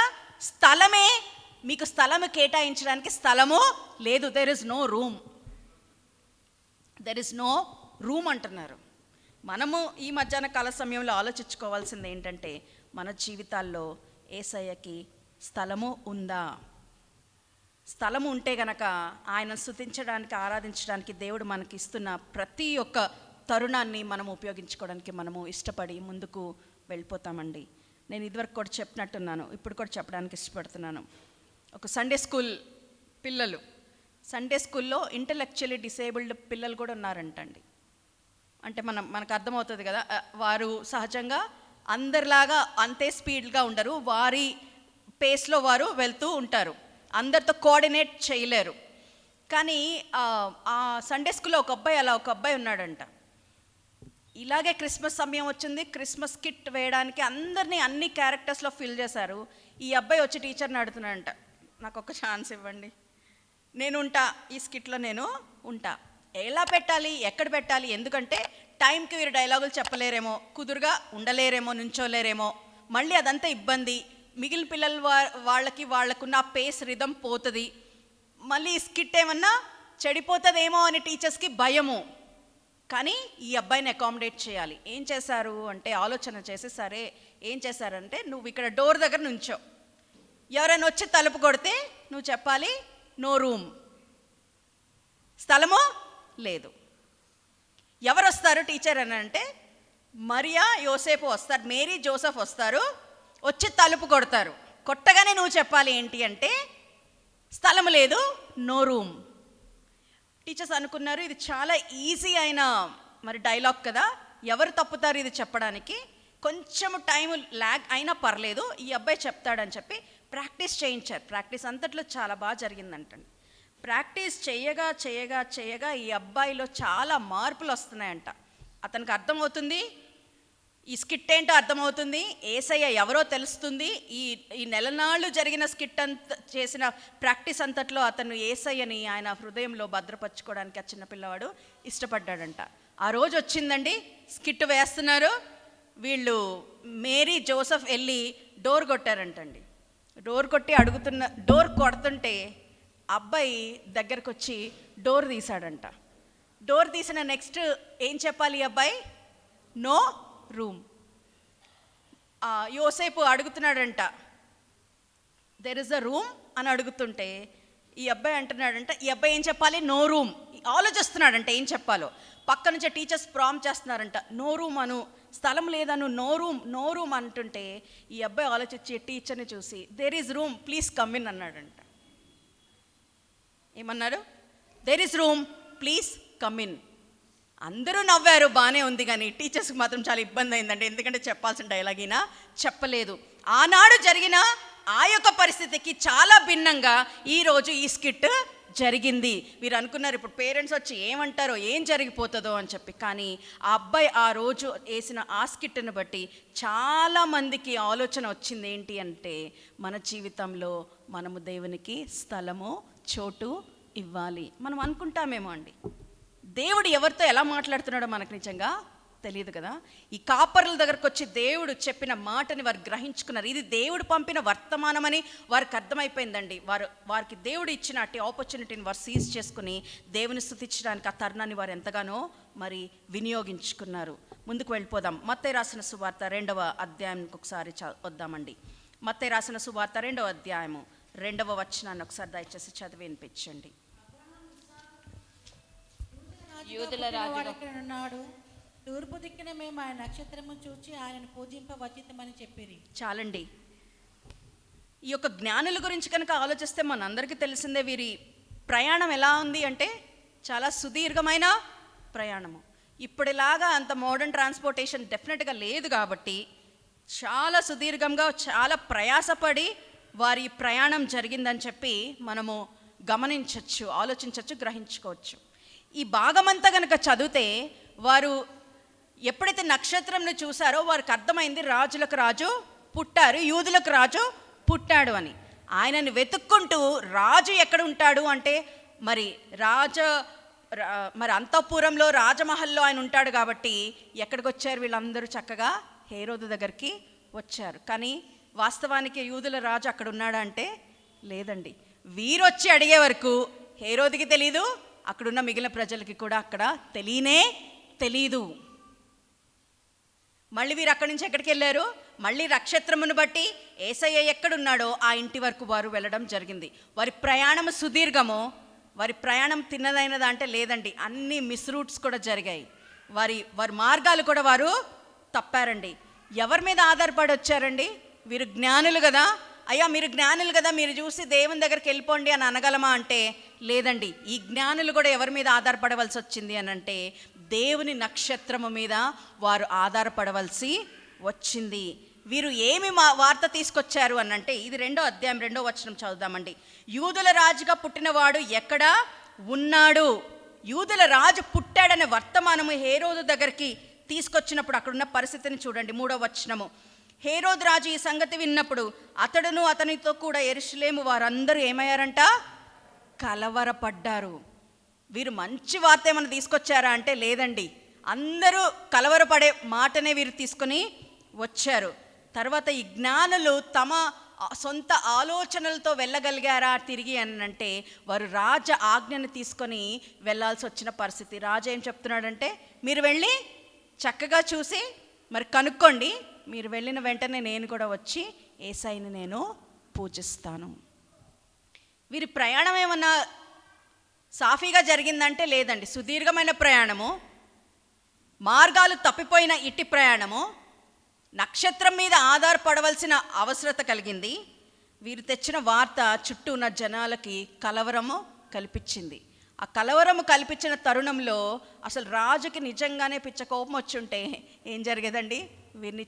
S1: మీకు స్థలము కేటాయించడానికి స్థలము లేదు. దెర్ ఇస్ నో రూమ్ అంటున్నారు. మనము ఈ మధ్యాహ్న కాల సమయంలో ఆలోచించుకోవాల్సింది ఏంటంటే మన జీవితాల్లో యేసయ్యకి స్థలము ఉందా? స్థలము ఉంటే గనక ఆయన స్తుతించడానికి, ఆరాధించడానికి దేవుడు మనకి ఇస్తున్న ప్రతి ఒక్క తరుణాన్ని మనము ఉపయోగించుకోవడానికి మనము ఇష్టపడి ముందుకు వెళ్ళిపోతామండి. నేను ఇదివరకు కూడా చెప్పినట్టున్నాను, ఇప్పుడు కూడా చెప్పడానికి ఇష్టపడుతున్నాను. ఒక సండే స్కూల్లో ఇంటలెక్చువల్లీ డిసేబుల్డ్ పిల్లలు కూడా ఉన్నారంటండి. అంటే మనకు అర్థమవుతుంది కదా, వారు సహజంగా అందరిలాగా అంతే స్పీడ్గా ఉండరు, వారి పేస్లో వారు వెళ్తూ ఉంటారు, అందరితో కోఆర్డినేట్ చేయలేరు. కానీ ఆ సండే స్కూల్లో ఒక అబ్బాయి ఉన్నాడంట. ఇలాగే క్రిస్మస్ సమయం వచ్చింది, క్రిస్మస్ కిట్ వేయడానికి అందరినీ అన్ని క్యారెక్టర్స్లో ఫిల్ చేశారు. ఈ అబ్బాయి వచ్చి టీచర్ని అడుగుతున్నాడంట, నాకు ఒక ఛాన్స్ ఇవ్వండి, నేను ఉంటా, ఈ స్కిట్లో నేను ఉంటా. ఎలా పెట్టాలి, ఎక్కడ పెట్టాలి, ఎందుకంటే టైంకి వీరు డైలాగులు చెప్పలేరేమో, కుదురుగా ఉండలేరేమో, నుంచోలేరేమో, మళ్ళీ అదంతా ఇబ్బంది. మిగిలిన పిల్లలు వాళ్ళకున్న పేస్ రిధం పోతుంది, మళ్ళీ స్కిట్ ఏమన్నా చెడిపోతుందేమో అని టీచర్స్కి భయము. కానీ ఈ అబ్బాయిని అకామిడేట్ చేయాలి. ఏం చేశారు అంటే ఆలోచన చేసి, సరే ఏం చేశారంటే, నువ్వు ఇక్కడ డోర్ దగ్గర నుంచో, ఎవరైనా వచ్చి తలుపు కొడితే నువ్వు చెప్పాలి నో రూమ్, స్థలము లేదు. ఎవరు వస్తారు టీచర్ అని అంటే మరియా యోసేపు వస్తారు, మేరీ జోసెఫ్ వస్తారు, వచ్చి తలుపు కొడతారు. కొట్టగానే నువ్వు చెప్పాలి ఏంటి అంటే స్థలము లేదు, నో రూమ్. టీచర్స్ అనుకున్నారు ఇది చాలా ఈజీ అయిన డైలాగ్ కదా, ఎవరు తప్పుతారు ఇది చెప్పడానికి, కొంచెం టైం ల్యాగ్ అయినా పర్లేదు, ఈ అబ్బాయి చెప్తాడని చెప్పి ప్రాక్టీస్ చేయించారు. ప్రాక్టీస్ అంతట్లో చాలా బాగా జరిగిందంటండి. ప్రాక్టీస్ చేయగా ఈ అబ్బాయిలో చాలా మార్పులు వస్తున్నాయంట. అతనికి అర్థమవుతుంది, ఈ స్కిట్ ఏంటో అర్థమవుతుంది, యేసయ్య ఎవరో తెలుస్తుంది. ఈ నెలనాళ్ళు జరిగిన స్కిట్ చేసిన ప్రాక్టీస్ అంతట్లో అతను యేసయ్యని ఆయన హృదయంలో భద్రపరచుకోవడానికి ఆ చిన్నపిల్లవాడు ఇష్టపడ్డాడంట. ఆ రోజు వచ్చిందండి, స్కిట్ వేస్తున్నారు, వీళ్ళు మేరీ జోసెఫ్ వెళ్ళి డోర్ కొట్టారంటండి. డోర్ కొడుతుంటే అబ్బాయి దగ్గరకు వచ్చి డోర్ తీశాడంట. డోర్ తీసిన నెక్స్ట్ ఏం చెప్పాలి అబ్బాయి, నో రూమ్. యోసేపు అడుగుతున్నాడంట, దెర్ ఇస్ అ రూమ్ అని అడుగుతుంటే ఈ అబ్బాయి అంటున్నాడంట, ఈ అబ్బాయి ఏం చెప్పాలి, నో రూమ్. ఆలోచిస్తున్నాడంట ఏం చెప్పాలో. పక్క నుంచి టీచర్స్ ప్రాంప్ట్ చేస్తున్నారంట, నో రూమ్ అను, స్థలం లేదను, నో రూమ్ అంటుంటే ఈ అబ్బాయి ఆలోచించి టీచర్ని చూసి there is room please come in అన్నాడంట. ఏమన్నారు, there is room please come in. అందరూ నవ్వారు, బాగానే ఉంది, కానీ టీచర్స్కి మాత్రం చాలా ఇబ్బంది అయిందండి, ఎందుకంటే చెప్పాల్సిన డైలాగ్ అయినా చెప్పలేదు. ఆనాడు జరిగిన ఆ యొక్క పరిస్థితికి చాలా భిన్నంగా ఈరోజు ఈ స్కిట్ జరిగింది. మీరు అనుకున్నారు ఇప్పుడు పేరెంట్స్ వచ్చి ఏమంటారో, ఏం జరిగిపోతుందో అని చెప్పి, కానీ ఆ అబ్బాయి ఆ రోజు వేసిన ఆ స్కిట్ని బట్టి చాలామందికి ఆలోచన వచ్చింది ఏంటి అంటే మన జీవితంలో మనము దేవునికి స్థలము, చోటు ఇవ్వాలి. మనం అనుకుంటామేమో అండి, దేవుడు ఎవరితో ఎలా మాట్లాడుతున్నాడో మనకు నిజంగా తెలియదు కదా. ఈ కాపర్ల దగ్గరకు వచ్చి దేవుడు చెప్పిన మాటని వారు గ్రహించుకున్నారు, ఇది దేవుడు పంపిన వర్తమానమని వారికి అర్థమైపోయిందండి. వారికి దేవుడు ఇచ్చిన అట్టి ఆపర్చునిటీని వారు సీజ్ చేసుకుని దేవుని స్తుతించడానికి ఆ తరుణాన్ని వారు ఎంతగానో వినియోగించుకున్నారు. ముందుకు వెళ్ళిపోదాం. మత్తయి రాసిన సువార్త 2వ అధ్యాయానికి ఒకసారి వద్దామండి. మత్తయి రాసిన సువార్త 2వ అధ్యాయము 2వ వచనాన్ని ఒకసారి దయచేసి చదివి వినిపించండి.
S2: యూదుల రాజున్నాడు, తూర్పు దిక్కున మేము ఆయన నక్షత్రము చూచి ఆయనను పూజింపవచ్చితమని చెప్పిరి. చాలండి. ఈ యొక్క జ్ఞానుల గురించి కనుక ఆలోచిస్తే మనందరికీ తెలిసిందే, వీరి
S1: ప్రయాణం ఎలా ఉంది అంటే చాలా సుదీర్ఘమైన ప్రయాణము. ఇప్పటిలాగా అంత మోడర్న్ ట్రాన్స్పోర్టేషన్ డెఫినెట్గా లేదు కాబట్టి చాలా సుదీర్ఘంగా చాలా ప్రయాసపడి వారి ప్రయాణం జరిగిందని చెప్పి మనము గమనించవచ్చు, ఆలోచించవచ్చు, గ్రహించుకోవచ్చు. ఈ భాగమంతా కనుక చదివితే వారు ఎప్పుడైతే నక్షత్రంను చూసారో వారికి అర్థమైంది రాజులకు రాజు పుట్టారు, యూదులకు రాజు పుట్టాడు అని. ఆయనని వెతుక్కుంటూ రాజు ఎక్కడ ఉంటాడు అంటే మరి అంతఃపురంలో రాజమహల్లో ఆయన ఉంటాడు కాబట్టి ఎక్కడికి వచ్చారు వీళ్ళందరూ? చక్కగా హేరోదు దగ్గరికి వచ్చారు. కానీ వాస్తవానికి యూదుల రాజు అక్కడ ఉన్నాడా అంటే లేదండి. వీరొచ్చి అడిగే వరకు హేరోదుకి తెలీదు, అక్కడున్న మిగిలిన ప్రజలకి కూడా అక్కడ తెలీదు. మళ్ళీ వీరు అక్కడి నుంచి ఎక్కడికి వెళ్ళారు? మళ్ళీ నక్షత్రమును బట్టి యేసయ్య ఎక్కడున్నాడో ఆ ఇంటి వరకు వారు వెళ్ళడం జరిగింది. వారి ప్రయాణం సుదీర్ఘము. వారి ప్రయాణం తిన్నదైనదా అంటే లేదండి, అన్ని మిస్ రూట్స్ కూడా జరిగాయి. వారి మార్గాలు కూడా వారు తప్పారండి. ఎవరి మీద ఆధారపడి వచ్చారండి? వీరు జ్ఞానులు కదా, అయ్యా మీరు జ్ఞానులు కదా, మీరు చూసి దేవుని దగ్గరికి వెళ్ళిపోండి అని అనగలమా అంటే లేదండి. ఈ జ్ఞానులు కూడా ఎవరి మీద ఆధారపడవలసి వచ్చింది అని అంటే దేవుని నక్షత్రము మీద వారు ఆధారపడవలసి వచ్చింది. వీరు ఏమి వార్త తీసుకొచ్చారు అని అంటే ఇది 2వ అధ్యాయం 2వ వచనం చదువుదామండి. యూదుల రాజుగా పుట్టినవాడు ఎక్కడ ఉన్నాడు? యూదుల రాజు పుట్టాడనే వర్తమానము హేరోదు దగ్గరికి తీసుకొచ్చినప్పుడు అక్కడున్న పరిస్థితిని చూడండి. 3వ వచనము. హేరోదు రాజు ఈ సంగతి విన్నప్పుడు అతడును అతనితో కూడా యెరూషలేము వారందరూ ఏమయ్యారంట? కలవరపడ్డారు. వీరు మంచి వార్త ఏమైనా తీసుకొచ్చారా అంటే లేదండి. అందరూ కలవరపడే మాటనే వీరు తీసుకొని వచ్చారు. తర్వాత ఈ జ్ఞానులు తమ సొంత ఆలోచనలతో వెళ్ళగలిగారా తిరిగి అని అంటే వారు రాజ ఆజ్ఞను తీసుకొని వెళ్ళాల్సి వచ్చిన పరిస్థితి. రాజు ఏం చెప్తున్నాడంటే మీరు వెళ్ళి చక్కగా చూసి మరి కనుక్కోండి, మీరు వెళ్ళిన వెంటనే నేను కూడా వచ్చి యేసయ్యని నేను పూజిస్తాను. వీరి ప్రయాణం ఏమన్నా సాఫీగా జరిగిందంటే లేదండి. సుదీర్ఘమైన ప్రయాణము, మార్గాలు తప్పిపోయిన ఇట్టి ప్రయాణము, నక్షత్రం మీద ఆధారపడవలసిన అవసరత కలిగింది. వీరు తెచ్చిన వార్త చుట్టూ ఉన్న జనాలకి కలవరము కల్పించింది. ఆ కలవరము కల్పించిన తరుణంలో అసలు రాజుకి నిజంగానే పిచ్చ కోపం వచ్చుంటే ఏం జరిగేదండి? వీరిని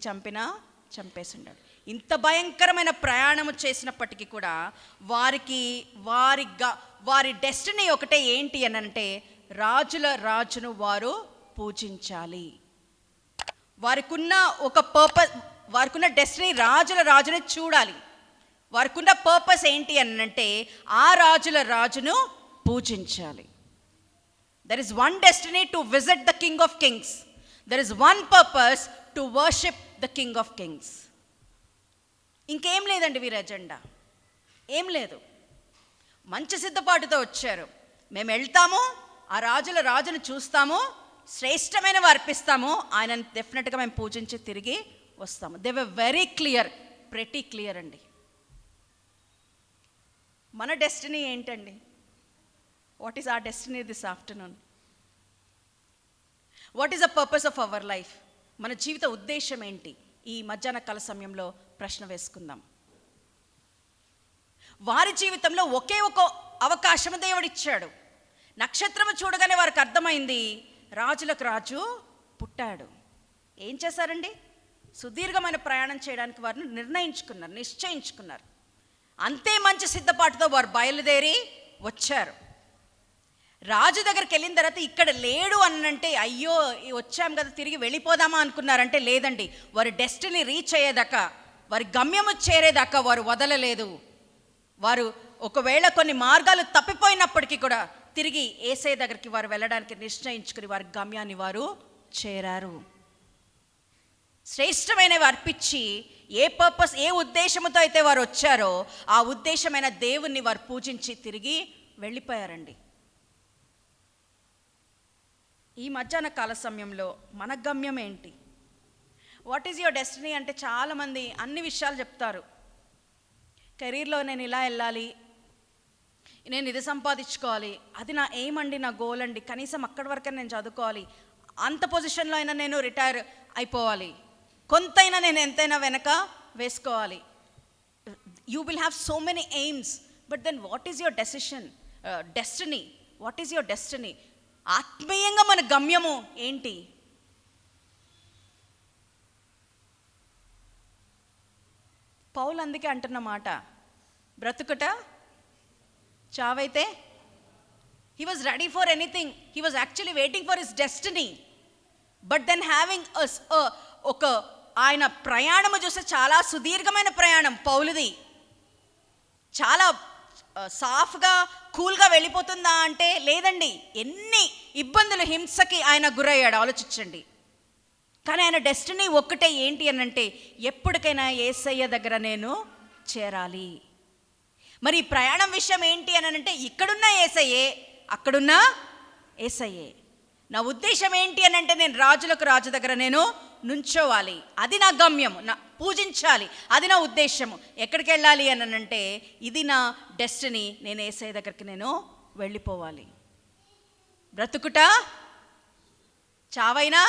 S1: చంపేసి ఉన్నాడు. ఇంత భయంకరమైన ప్రయాణము చేసినప్పటికీ కూడా వారి డెస్టినీ ఒకటే, ఏంటి అని అంటే రాజును వారు పూజించాలి. వారికున్న ఒక పర్పస్, వారికున్న డెస్టినీ రాజుని చూడాలి. వారికున్న పర్పస్ ఏంటి అని అంటే ఆ రాజును పూజించాలి. There is one destiny to visit the king of Kings. There is one purpose to worship the king of Kings. ఇంకేం లేదండి వీరి ఎజెండా, ఏం లేదు. మంచి సిద్ధపాటుతో వచ్చారు. మేము వెళ్తాము, ఆ రాజును చూస్తాము, శ్రేష్టమైనవి అర్పిస్తాము, ఆయనను డెఫినెట్గా మేము పూజించి తిరిగి వస్తాము. They were very clear, pretty clear అండి. మన డెస్టినీ ఏంటండి? What is our destiny this afternoon? What is the purpose of our life? మన జీవిత ఉద్దేశం ఏంటి? ఈ మధ్యాహ్న కాల సమయంలో ప్రశ్న వేసుకుందాం. వారి జీవితంలో ఒకే ఒక అవకాశం దేవుడిచ్చాడు. నక్షత్రము చూడగానే వారికి అర్థమైంది రాజులకు రాజు పుట్టాడు. ఏం చేశారండి? సుదీర్ఘమైన ప్రయాణం చేయడానికి వారిని నిశ్చయించుకున్నారు. అంతే మంచి సిద్ధపాటుతో వారు బయలుదేరి వచ్చారు. రాజు దగ్గరికి వెళ్ళిన తర్వాత ఇక్కడ లేడు అనంటే అయ్యో వచ్చాం కదా తిరిగి వెళ్ళిపోదామా అనుకున్నారంటే లేదండి. వారి డెస్టినీ రీచ్ అయ్యేదాకా, వారి గమ్యము చేరేదాకా వారు వదలలేదు. వారు ఒకవేళ కొన్ని మార్గాలు తప్పిపోయినప్పటికీ కూడా తిరిగి యేసయ్య దగ్గరికి వారు వెళ్ళడానికి నిశ్చయించుకుని వారి గమ్యాన్ని వారు చేరారు. శ్రేష్టమైనవి అర్పించి ఏ పర్పస్, ఏ ఉద్దేశంతో అయితే వారు వచ్చారో ఆ ఉద్దేశమైన దేవుణ్ణి వారు పూజించి తిరిగి వెళ్ళిపోయారండి. ఈ మధ్యాహ్న కాల సమయంలో మన గమ్యం ఏంటి? వాట్ ఈజ్ యువర్ డెస్టినీ అంటే చాలామంది అన్ని విషయాలు చెప్తారు. కెరీర్లో నేను ఇలా వెళ్ళాలి, నేను ఇది సంపాదించుకోవాలి, అది నా ఎయిమ్ అండి, నా గోల్ అండి, కనీసం అక్కడి వరకే నేను చదువుకోవాలి, అంత పొజిషన్లో అయినా నేను రిటైర్ అయిపోవాలి, కొంతైనా నేను ఎంతైనా వెనక వేసుకోవాలి. You will have so many aims, but then what is your decision? Destiny. What is your destiny? ఆత్మీయంగా మన గమ్యము ఏంటి? పౌలు అందుకే అంటున్న మాట, బ్రతుకుట చావైతే. He was ready for anything. He was actually waiting for his destiny. But then having ఒక ఆయన ప్రయాణము చూస్తే చాలా సుదీర్ఘమైన ప్రయాణం పౌలుది. చాలా సాఫ్గా కూల్గా వెళ్ళిపోతుందా అంటే లేదండి. ఎన్ని ఇబ్బందులు, హింసకి ఆయన గురయ్యాడు ఆలోచించండి. కానీ ఆయన డెస్టినీ ఒక్కటే, ఏంటి అని అంటే ఎప్పటికైనా యేసయ్య దగ్గర నేను చేరాలి. మరి ఈ ప్రయాణం విషయం ఏంటి అని అంటే ఇక్కడున్న యేసయ్యే, అక్కడున్న యేసయ్యే. నా ఉద్దేశం ఏంటి అని అంటే నేను రాజులకు రాజు దగ్గర నేను నుంచోవాలి. అది నా గమ్యం, నా పూజించాలి, అది నా ఉద్దేశము. ఎక్కడికి వెళ్ళాలి అని అంటే ఇది నా డెస్టినీ. నేను యేసయ్య దగ్గరికి నేను వెళ్ళిపోవాలి. బ్రతుకుట చావైనా.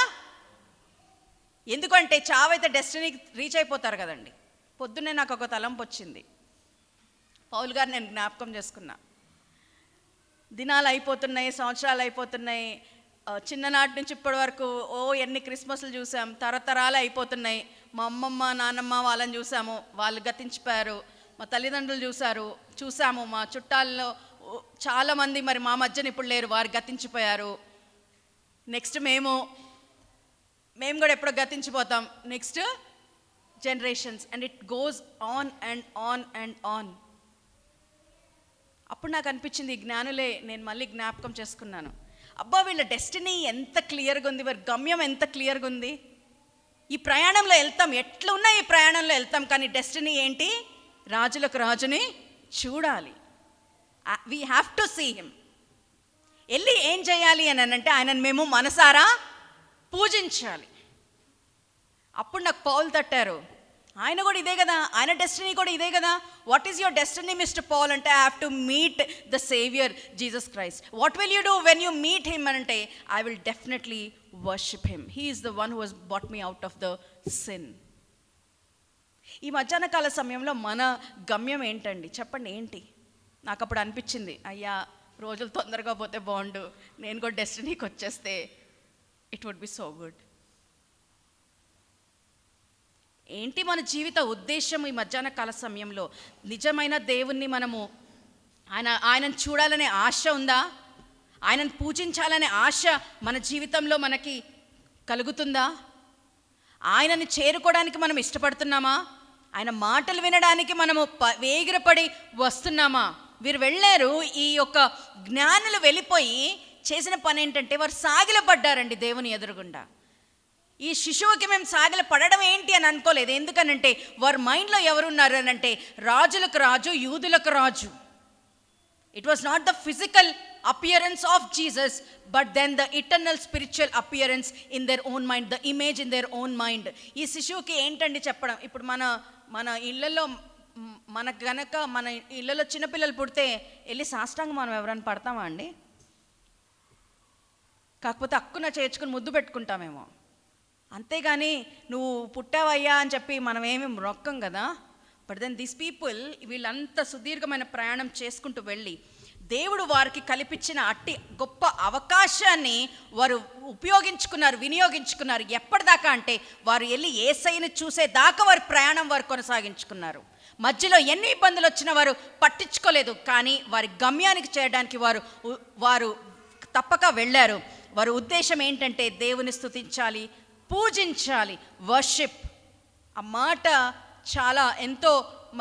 S1: ఎందుకంటే చావైతే డెస్టినీకి రీచ్ అయిపోతారు కదండి. పొద్దున్నే నాకు ఒక తలంపు వచ్చింది. పౌలు గారు నేను జ్ఞాపకం చేసుకున్నా. దినాలు అయిపోతున్నాయి, సంవత్సరాలు అయిపోతున్నాయి. చిన్ననాటి నుంచి ఇప్పటి వరకు ఎన్ని క్రిస్మస్లు చూసాం, తరతరాలు అయిపోతున్నాయి. మా అమ్మమ్మ నాన్నమ్మ వాళ్ళని చూసాము, వాళ్ళు గతించిపోయారు. మా తల్లిదండ్రులు చూసాము. మా చుట్టాల్లో చాలామంది మరి మా మధ్యన ఇప్పుడు లేరు, వారు గతించిపోయారు. నెక్స్ట్ మేము కూడా ఎప్పుడో గతించిపోతాం. Next generations, and it goes on and on and on. అప్పుడు నాకు అనిపించింది, ఈ జ్ఞానులే నేను మళ్ళీ జ్ఞాపకం చేసుకున్నాను. అబ్బా, వీళ్ళ డెస్టినీ ఎంత క్లియర్గా ఉంది, వారి గమ్యం ఎంత క్లియర్గా ఉంది. ఈ ప్రయాణంలో వెళ్తాం, ఎట్లా ఉన్నా ఈ ప్రయాణంలో వెళ్తాం. కానీ డెస్టినీ ఏంటి? రాజులకు రాజుని చూడాలి. We have to see him. వెళ్ళి ఏం చేయాలి అని అంటే ఆయనను మేము మనసారా పూజించాలి. అప్పుడు నాకు పౌలు తట్టారు. ఆయన కూడా ఇదే కదా, ఆయన డెస్టినీ కూడా ఇదే కదా. What is your destiny mister Paul అంటే I have to meet the saviour Jesus Christ. What will you do when you meet him అని అంటే I will definitely worship him. He is the one who has bought me out of the sin. ఈ మధ్యాహ్న కాల సమయంలో మన గమ్యం ఏంటండి చెప్పండి? ఏంటి? నాకు అప్పుడు అనిపించింది, అయ్యా రోజులు తొందరగా పోతే బాగుండు, నేను కూడా డెస్టినీకి వచ్చేస్తే it would be so good. ఏంటి మన జీవిత ఉద్దేశం? ఈ మధ్యాహ్న కాల సమయంలో నిజమైన దేవుణ్ణి మనము ఆయనను చూడాలనే ఆశ ఉందా? ఆయనను పూజించాలనే ఆశ మన జీవితంలో మనకి కలుగుతుందా? ఆయనని చేరుకోవడానికి మనం ఇష్టపడుతున్నామా? ఆయన మాటలు వినడానికి మనము వేగిరపడి వస్తున్నామా? వీరు వెళ్ళారు. ఈ యొక్క జ్ఞానులు వెళ్ళిపోయి చేసిన పని ఏంటంటే వారు సాగిలపడ్డారండి దేవుని ఎదురుగుండా. ఈ శిశువుకి మేము సాగిల పడడం ఏంటి అని అనుకోలేదు. ఎందుకనంటే వారి మైండ్లో ఎవరున్నారు అని అంటే రాజులకు రాజు, యూదులకు రాజు. It was not the physical appearance of Jesus, but then the eternal spiritual appearance in their own mind, the image in their own mind. ఈ శిశువుకి ఏంటండి చెప్పడం? ఇప్పుడు మన ఇళ్ళల్లో మనకు గనక మన ఇళ్ళలో చిన్నపిల్లలు పుడితే వెళ్ళి సాష్టాంగం మనం ఎవరైనా పడతామా అండి? కాకపోతే అక్కున చేర్చుకుని ముద్దు పెట్టుకుంటామేమో, అంతేగాని నువ్వు పుట్టావయ్యా అని చెప్పి మనం ఏమి మొక్కం కదా. బట్ దెన్ దిస్ పీపుల్ వీళ్ళంతా సుదీర్ఘమైన ప్రయాణం చేసుకుంటూ వెళ్ళి దేవుడు వారికి కల్పించిన అట్టి గొప్ప అవకాశాన్ని వారు వినియోగించుకున్నారు. ఎప్పటిదాకా అంటే వారు వెళ్ళి యేసయ్యను చూసేదాకా వారి ప్రయాణం వారు కొనసాగించుకున్నారు. మధ్యలో ఎన్ని ఇబ్బందులు వచ్చినా వారు పట్టించుకోలేదు. కానీ వారి గమ్యానికి చేరడానికి వారు తప్పక వెళ్ళారు. వారి ఉద్దేశం ఏంటంటే దేవుని స్తుతించాలి, పూజించాలి, వర్షిప్. ఆ మాట చాలా ఎంతో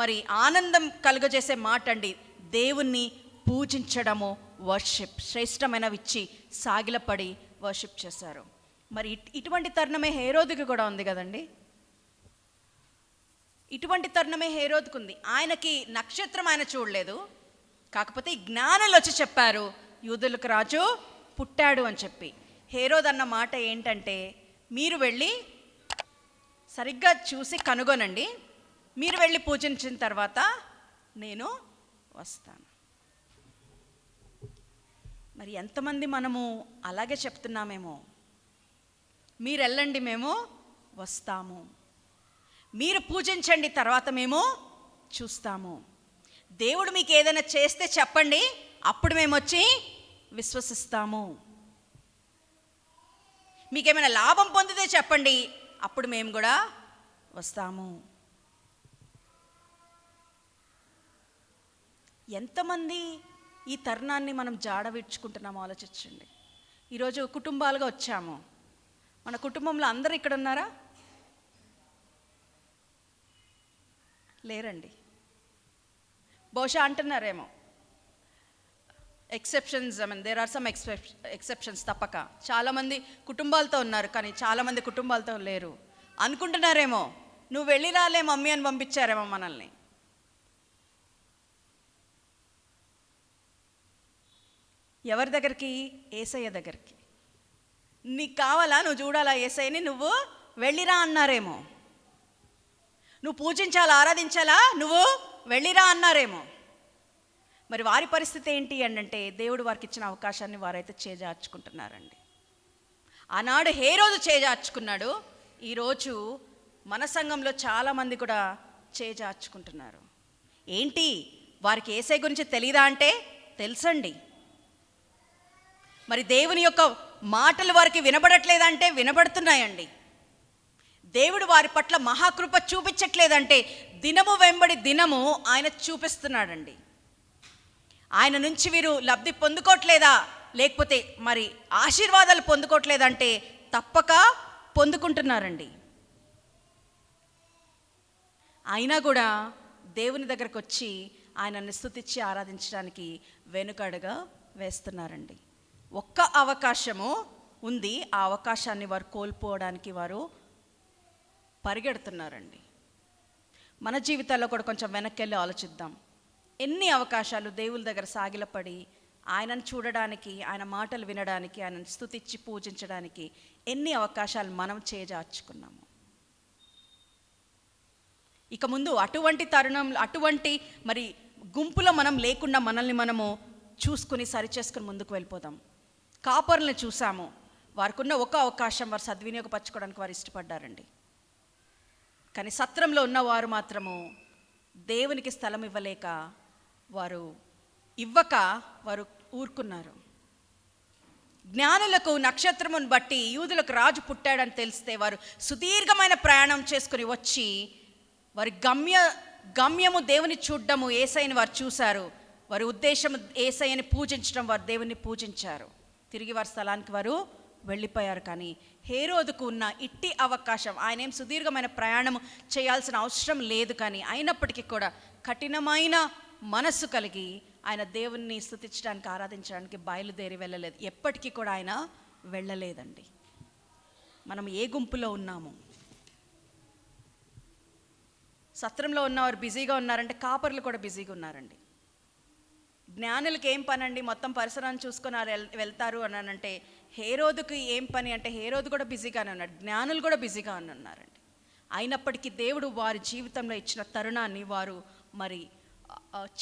S1: మరి ఆనందం కలుగజేసే మాట అండి. దేవుణ్ణి పూజించడము, వర్షిప్, శ్రేష్టమైనవిచ్చి సాగిలపడి వర్షిప్ చేశారు. మరి ఇటువంటి తరుణమే హేరోదుకి కూడా ఉంది కదండి. ఇటువంటి తరుణమే హేరోదుకు ఉంది. ఆయనకి నక్షత్రం ఆయన చూడలేదు. కాకపోతే జ్ఞానులు వచ్చి చెప్పారు యూదులకు రాజు పుట్టాడు అని చెప్పి. హేరోదు అన్న మాట ఏంటంటే మీరు వెళ్ళి సరిగ్గా చూసి కనుగొనండి, మీరు వెళ్ళి పూజించిన తర్వాత నేను వస్తాను. మరి ఎంతమంది మనము అలాగే చెప్తున్నామేమో, మీరు వెళ్ళండి మేము వస్తాము, మీరు పూజించండి తర్వాత మేము చూస్తాము. దేవుడు మీకు ఏదైనా చేస్తే చెప్పండి, అప్పుడు మేము వచ్చి విశ్వసిస్తాము. మీకేమైనా లాభం పొందితే చెప్పండి, అప్పుడు మేము కూడా వస్తాము. ఎంతమంది ఈ తరుణాన్ని మనం జాడవిడ్చుకుంటున్నామో ఆలోచించండి. ఈరోజు కుటుంబాలుగా వచ్చాము. మన కుటుంబంలో అందరూ ఇక్కడ ఉన్నారా? లేరండి. బహుశా అంటున్నారేమో, exceptions, there are some exceptions తప్పక. చాలామంది కుటుంబాలతో ఉన్నారు, కానీ చాలామంది కుటుంబాలతో లేరు అనుకుంటున్నారేమో. నువ్వు వెళ్ళి రాలే మమ్మీ అని పంపించారేమో మనల్ని. ఎవరి దగ్గరికి? యేసయ్య దగ్గరికి. నీకు కావాలా, నువ్వు చూడాలా యేసయ్యని, నువ్వు వెళ్ళిరా అన్నారేమో. నువ్వు పూజించాలా, ఆరాధించాలా, నువ్వు వెళ్ళిరా అన్నారేమో. మరి వారి పరిస్థితి ఏంటి అంటే, దేవుడు వారికి ఇచ్చిన అవకాశాన్ని వారైతే చేజార్చుకుంటున్నారండి. ఆనాడు హేరోదు చేజార్చుకున్నాడు, ఈరోజు మన సంఘంలో చాలామంది కూడా చేజార్చుకుంటున్నారు. ఏంటి, వారికి యేసయ్య గురించి తెలీదా అంటే తెలుసండి. మరి దేవుని యొక్క మాటలు వారికి వినబడట్లేదంటే వినబడుతున్నాయండి. దేవుడు వారి పట్ల మహాకృప చూపించట్లేదంటే దినము వెంబడి దినము ఆయన చూపిస్తున్నాడండి. ఆయన నుంచి వీరు లబ్ధి పొందుకోవట్లేదా, లేకపోతే మరి ఆశీర్వాదాలు పొందుకోవట్లేదంటే తప్పక పొందుకుంటున్నారండి. అయినా కూడా దేవుని దగ్గరకు వచ్చి ఆయనను స్తుతించి ఆరాధించడానికి వెనుకడుగా వేస్తున్నారండి. ఒక్క అవకాశము ఉంది, ఆ అవకాశాన్ని వారు కోల్పోవడానికి వారు పరిగెడుతున్నారండి. మన జీవితాల్లో కూడా కొంచెం వెనక్కి వెళ్ళి ఆలోచిద్దాం. ఎన్ని అవకాశాలు దేవుని దగ్గర సాగిలపడి ఆయనను చూడడానికి, ఆయన మాటలు వినడానికి, ఆయనను స్తుతించి పూజించడానికి ఎన్ని అవకాశాలు మనం చేజార్చుకున్నాము. ఇక ముందు అటువంటి తరుణంలో, అటువంటి మరి గుంపులో మనం లేకుండా మనల్ని మనము చూసుకుని సరిచేసుకుని ముందుకు వెళ్ళిపోదాం. కాపరులను చూసాము, వారికి ఉన్న ఒక అవకాశం వారు సద్వినియోగపరచుకోవడానికి వారు ఇష్టపడ్డారండి. కానీ సత్రంలో ఉన్నవారు మాత్రము దేవునికి స్థలం ఇవ్వలేక, వారు ఇవ్వక వారు ఊరుకున్నారు. జ్ఞానులకు నక్షత్రమును బట్టి యూదులకు రాజు పుట్టాడని తెలిస్తే వారు సుదీర్ఘమైన ప్రయాణం చేసుకుని వచ్చి వారి గమ్యము దేవుని చూడడము, యేసయ్యని వారు చూశారు. వారి ఉద్దేశం యేసయ్యని పూజించడం, వారు దేవుని పూజించారు. తిరిగి వారి స్థలానికి వారు వెళ్ళిపోయారు. కానీ హేరోదుకు ఉన్న ఇట్టి అవకాశం, ఆయన ఏం సుదీర్ఘమైన ప్రయాణం చేయాల్సిన అవసరం లేదు, కానీ అయినప్పటికీ కూడా కఠినమైన మనస్సు కలిగి ఆయన దేవుణ్ణి స్తుతించడానికి, ఆరాధించడానికి బయలుదేరి వెళ్ళలేదు. ఎప్పటికీ కూడా ఆయన వెళ్ళలేదండి. మనం ఏ గుంపులో ఉన్నాము? సత్రంలో ఉన్నవారు బిజీగా ఉన్నారంటే కాపర్లు కూడా బిజీగా ఉన్నారండి. జ్ఞానులకి ఏం పని అండి, మొత్తం పరిసరాన్ని చూసుకొని వెళ్తారు అని అంటే, హేరోదుకి ఏం పని అంటే హేరోదు కూడా బిజీగానే ఉన్నాడు, జ్ఞానులు కూడా బిజీగా ఉన్నారండి. అయినప్పటికీ దేవుడు వారి జీవితంలో ఇచ్చిన తరుణాన్ని వారు మరి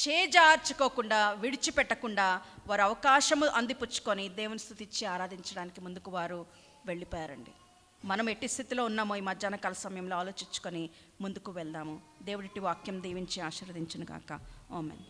S1: చేజార్చుకోకుండా, విడిచిపెట్టకుండా వారు అవకాశము అందిపుచ్చుకొని దేవుని స్తుతించి ఆరాధించడానికి ముందుకు వారు వెళ్ళిపోయారండి. మనం ఎట్టి స్థితిలో ఉన్నామో ఈ మధ్యాహ్న కాల సమయంలో ఆలోచించుకొని ముందుకు వెళ్దాము. దేవుడిటి వాక్యం దీవించి ఆశీర్వదించును గాక. ఆమేన్.